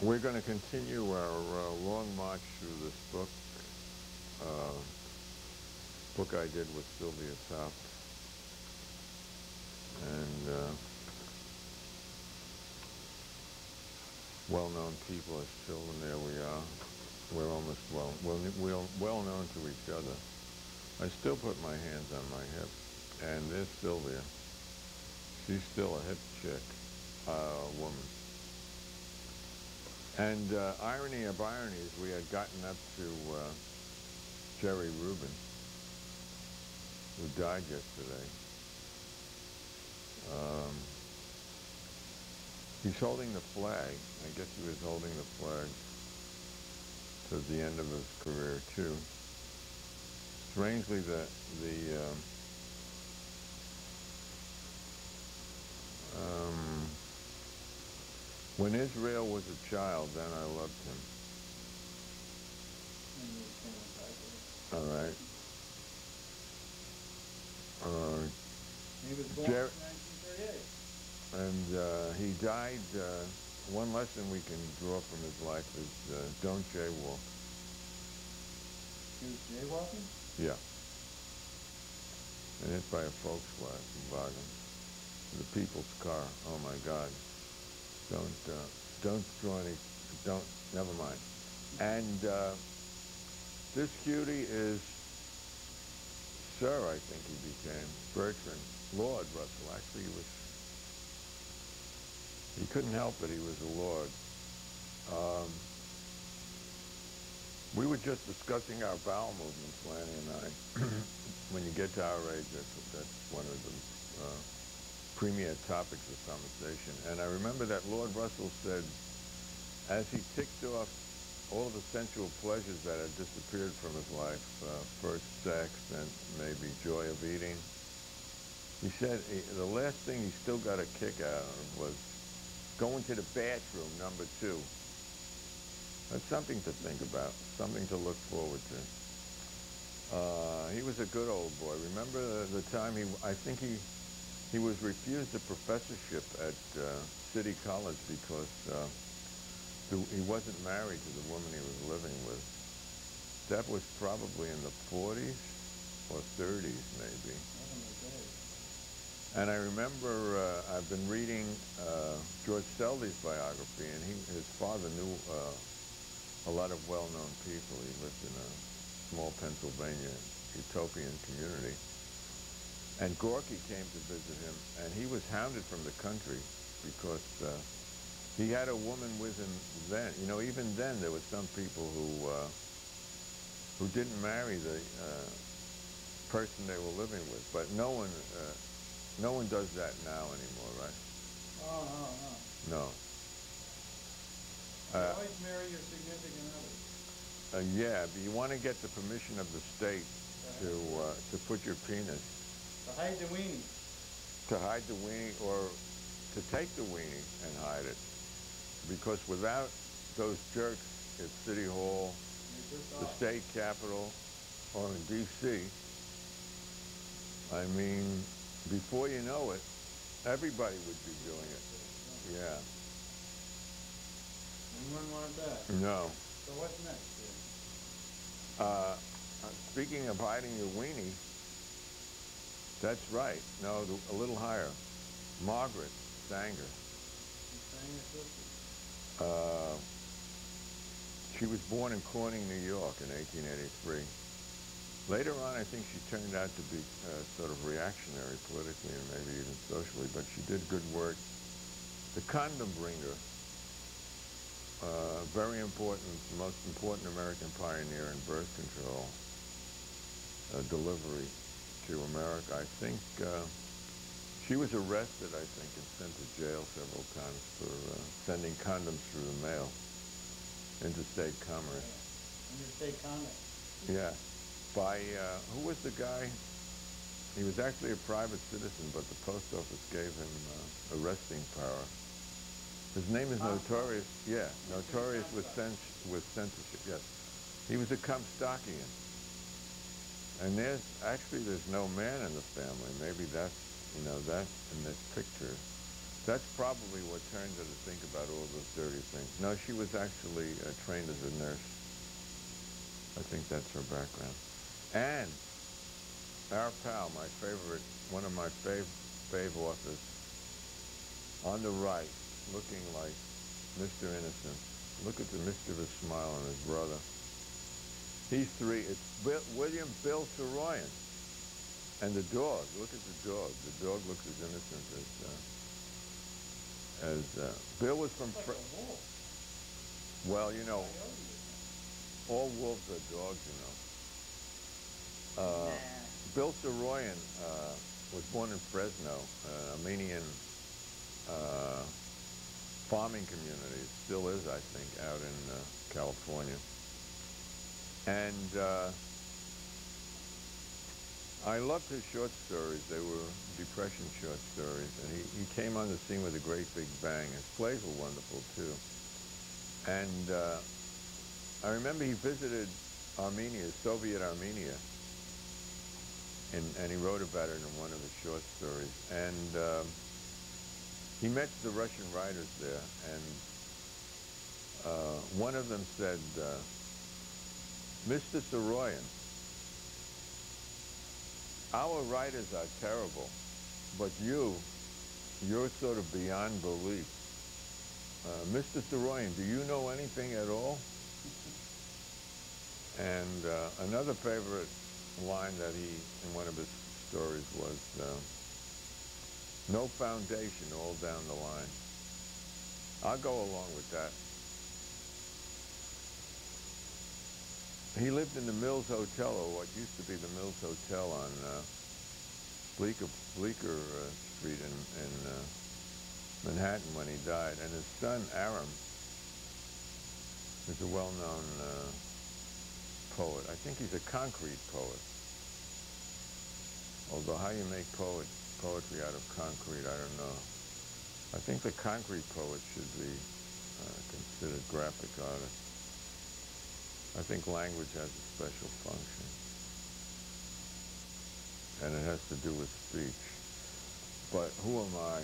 We're going to continue our long march through this uh, book I did with Sylvia Topp. And well-known people as children, there we are. We're almost well known to each other. I still put my hands on my hip. And there's Sylvia. She's still a hip chick, woman. And irony of ironies, we had gotten up to Jerry Rubin, who died yesterday. He's holding the flag. I guess he was holding the flag to the end of his career too. Strangely, when Israel was a child, then I loved him. All right. He was born in 1938. And he died. One lesson we can draw from his life is don't jaywalk. He was jaywalking? Yeah. And hit by a Volkswagen. The people's car. Oh my God. Don't draw any. Never mind. And this cutie is Sir, I think he became. Bertrand. Lord Russell. Actually, he couldn't help it. He was a lord. We were just discussing our bowel movements, Lanny and I. When you get to our age, that's one of the premier topics of conversation. And I remember that Lord Russell said, as he ticked off all the sensual pleasures that had disappeared from his life, first sex, then maybe joy of eating, he said the last thing he still got a kick out of was going to the bathroom, number 2. That's something to think about, something to look forward to. He was a good old boy. Remember the time I think he was refused a professorship at City College because he wasn't married to the woman he was living with. That was probably in the 40s or 30s, maybe. And I remember I've been reading George Selby's biography, and his father knew a lot of well-known people. He lived in a small Pennsylvania utopian community. And Gorky came to visit him, and he was hounded from the country because he had a woman with him then. You know, even then there were some people who didn't marry the person they were living with, but no one does that now anymore, right? Oh, no. No. You always marry your significant other. Yeah, but you want to get the permission of the state to put your penis. To hide the weenie. To hide the weenie, or to take the weenie and hide it. Because without those jerks at City Hall, the state capitol, or in D.C., I mean, before you know it, everybody would be doing it. Yeah. You wouldn't want that. No. So what's next? Speaking of hiding your weenie, that's right. No, a little higher. Margaret Sanger. She was born in Corning, New York in 1883. Later on, I think she turned out to be sort of reactionary politically and maybe even socially, but she did good work. The condom bringer, very important, the most important American pioneer in birth control delivery to America. I think she was arrested, I think, and sent to jail several times for sending condoms through the mail, interstate commerce. Interstate commerce. Yeah. By, who was the guy? He was actually a private citizen, but the post office gave him arresting power. His name is notorious, yeah, notorious with censorship, yes. He was a Comstockian. And there's no man in the family. Maybe that's, that in this picture. That's probably what turned her to think about all those dirty things. No, she was actually trained as a nurse. I think that's her background. And our pal, my favorite, one of my fave authors, on the right, looking like Mr. Innocent. Look at the mischievous smile on his brother. He's three. It's Bill Saroyan. And the dog. Look at the dog. The dog looks as innocent as Bill was from. It's like a wolf. Well, you know, Coyote. all wolves are dogs, you know. Nah. Bill Saroyan was born in Fresno, Armenian farming community. It still is, I think, out in California. And I loved his short stories. They were Depression short stories. And he came on the scene with a great big bang. His plays were wonderful, too. And I remember he visited Armenia, Soviet Armenia, and he wrote about it in one of his short stories. And he met the Russian writers there, and one of them said, Mr. Saroyan, our writers are terrible, but you're sort of beyond belief. Mr. Saroyan, do you know anything at all? And another favorite line that he, in one of his stories, was, no foundation all down the line. I'll go along with that. He lived in the Mills Hotel, or what used to be the Mills Hotel on Bleecker Street in Manhattan when he died. And his son, Aram, is a well-known poet. I think he's a concrete poet. Although how you make poetry out of concrete, I don't know. I think the concrete poet should be considered graphic artists. I think language has a special function, and it has to do with speech. But who am I?